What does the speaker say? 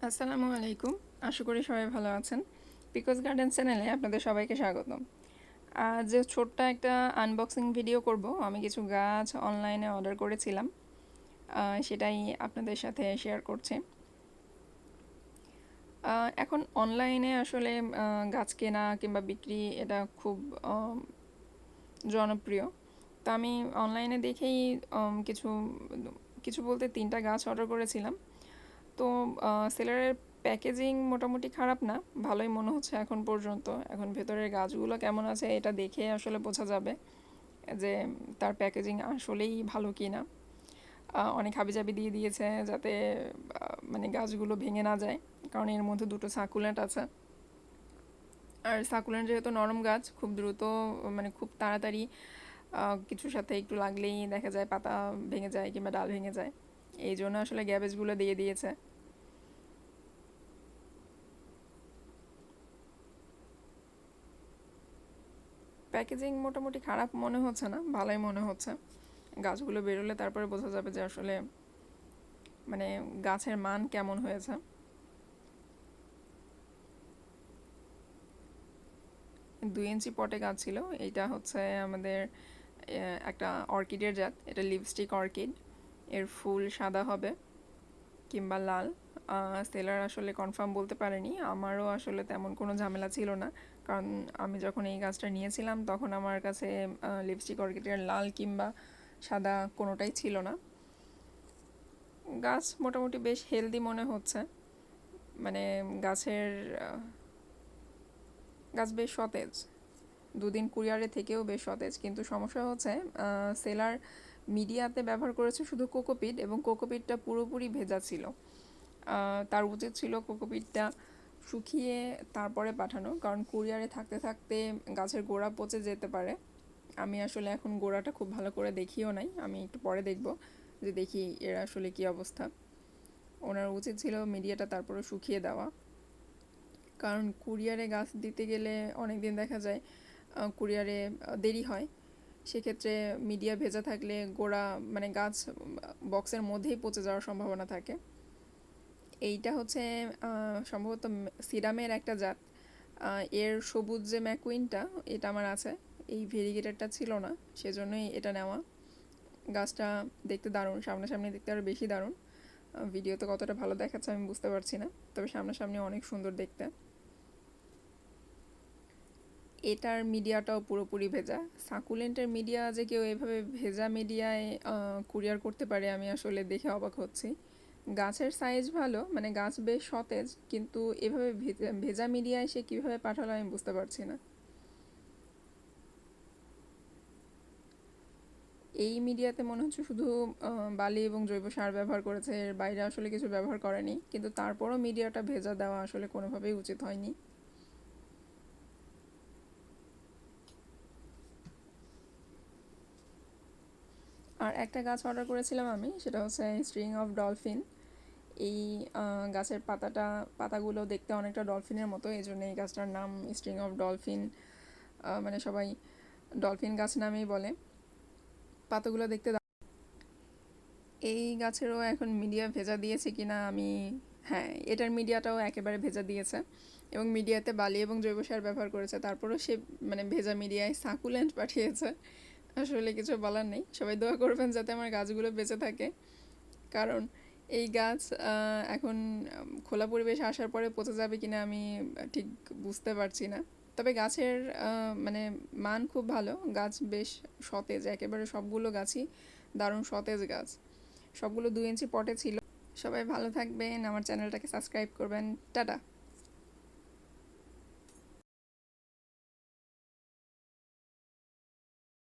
আসসালামু আলাইকুম। আশা করি সবাই ভালো আছেন। পিকোস গার্ডেন চ্যানেলে আপনাদের সবাইকে স্বাগতম। আজ ছোট্ট একটা আনবক্সিং ভিডিও করব। আমি কিছু গাছ অনলাইনে অর্ডার করেছিলাম, সেটাই আপনাদের সাথে শেয়ার করছি। এখন অনলাইনে আসলে গাছ কেনা কিংবা বিক্রি এটা খুব জনপ্রিয়। তো আমি অনলাইনে দেখেই কিছু কিছু বলতে 3টা গাছ অর্ডার করেছিলাম। তো সেলারের প্যাকেজিং মোটামুটি খারাপ না, ভালোই মনে হচ্ছে এখন পর্যন্ত। এখন ভেতরের গাছগুলো কেমন আছে এটা দেখে আসলে বোঝা যাবে যে তার প্যাকেজিং আসলেই ভালো কি না। অনেক হাবিজাবি দিয়ে দিয়েছে যাতে মানে গাছগুলো ভেঙে না যায়, কারণ এর মধ্যে 2টো সাকুলেন্ট আছে। আর সাকুলেন্ট যেহেতু নরম গাছ, খুব দ্রুত মানে খুব তাড়াতাড়ি কিছুর সাথে একটু লাগলেই দেখা যায় পাতা ভেঙে যায় কিংবা ডাল ভেঙে যায়। এই জন্য আসলে গ্যাবেজগুলো দিয়ে দিয়েছে। প্যাকেজিং মোটামুটি খারাপ মনে হচ্ছে না, ভালোই মনে হচ্ছে। গাছগুলো বেরোলে তারপরে বোঝা যাবে যে আসলে মানে গাছের মান কেমন হয়েছে। 2 ইঞ্চি পটে গাছ ছিল। এইটা হচ্ছে আমাদের একটা অর্কিডের জাত, এটা লিপস্টিক অর্কিড। এর ফুল সাদা হবে কিংবা লাল। সেলার আসলে কনফার্ম বলতে পারেনি, আমারও আসলে তেমন কোনো ঝামেলা ছিল না, কারণ আমি যখন এই গাছটা নিয়েছিলাম তখন আমার কাছে লিপস্টিক অর্কিডের লাল কিংবা সাদা কোনোটাই ছিল না। গাছ মোটামুটি বেশ হেলদি মনে হচ্ছে, মানে গাছের গাছ বেশ সতেজ। 2 দিন কুরিয়ারে থেকেও বেশ সতেজ, কিন্তু সমস্যা হচ্ছে সেলার মিডিয়াতে ব্যবহার করেছে শুধু কোকোপিট, এবং কোকোপিটটা পুরোপুরি ভেজা ছিল। তার উচিত ছিল কোকোপিটটা শুকিয়ে তারপরে পাঠানো, কারণ কুরিয়ারে থাকতে থাকতে গাছের গোড়া পচে যেতে পারে। আমি আসলে এখন গোড়াটা খুব ভালো করে দেখিও নাই, আমি একটু পরে দেখব যে দেখি এর আসলে কি অবস্থা। ওনার উচিত ছিল মিডিয়াটা তারপরে শুকিয়ে দেওয়া, কারণ কুরিয়ারে গাছ দিতে গেলে অনেক দিন দেখা যায় কুরিয়ারে দেরি হয়। সেক্ষেত্রে মিডিয়া ভেজা থাকলে গোড়া মানে গাছ বক্সের মধ্যেই পচে যাওয়ার সম্ভাবনা থাকে। এইটা হচ্ছে সম্ভবত সিরামের একটা জাত। এর সবুজ যে ম্যাকুইনটা এটা আমার আছে, এই ভেরিগেটেডটা ছিল না, সেজন্যই এটা নেওয়া। গাছটা দেখতে দারুণ, সামনাসামনি দেখতে আরও বেশি দারুণ। ভিডিওতে কতটা ভালো দেখাচ্ছে আমি বুঝতে পারছি না, তবে সামনাসামনি অনেক সুন্দর দেখতে। এটার মিডিয়াটাও পুরোপুরি ভেজা। সাকুলেন্টের মিডিয়া যে কেউ এভাবে ভেজা মিডিয়ায় কুরিয়ার করতে পারে আমি আসলে দেখে অবাক হচ্ছি। গাছের সাইজ ভালো, মানে গাছ বেশ সতেজ, কিন্তু এভাবে ভেজা মিডিয়ায় সে কীভাবে পাঠালো আমি বুঝতে পারছি না। এই মিডিয়াতে মনে হচ্ছে শুধু বালি এবং জৈব সার ব্যবহার করেছে, এর বাইরে আসলে কিছু ব্যবহার করেনি, কিন্তু তারপরও মিডিয়াটা ভেজা দেওয়া আসলে কোনোভাবেই উচিত হয়নি। আর একটা গাছ অর্ডার করেছিলাম আমি, সেটা হচ্ছে স্ট্রিং অফ ডলফিন। এই গাছের পাতাগুলো দেখতে অনেকটা ডলফিনের মতো, এই জন্য এই গাছটার নাম স্ট্রিং অফ ডলফিন। মানে সবাই ডলফিন গাছ নামেই বলে। পাতাগুলো দেখতে এই গাছেরও এখন মিডিয়া ভেজা দিয়েছে কিনা আমি, হ্যাঁ এটার মিডিয়াটাও একেবারে ভেজা দিয়েছে, এবং মিডিয়াতে বালি এবং জৈব সার ব্যবহার করেছে, তারপরেও সে মানে ভেজা মিডিয়ায় সাকুলেন্ট পাঠিয়েছে। আসলে কিছু বলার নেই, সবাই দোয়া করবেন যাতে আমার গাছগুলো বেঁচে থাকে, কারণ এই গাছ এখন খোলা পরিবেশে আসার পরে পচে যাবে কিনা আমি ঠিক বুঝতে পারছি না। তবে গাছের মানে মান খুব ভালো, গাছ বেশ সতেজ, একেবারে সবগুলো গাছই দারুণ সতেজ গাছ। সবগুলো 2 ইঞ্চি পটে ছিল। সবাই ভালো থাকবেন, আমার চ্যানেলটাকে সাবস্ক্রাইব করবেন। টাটা।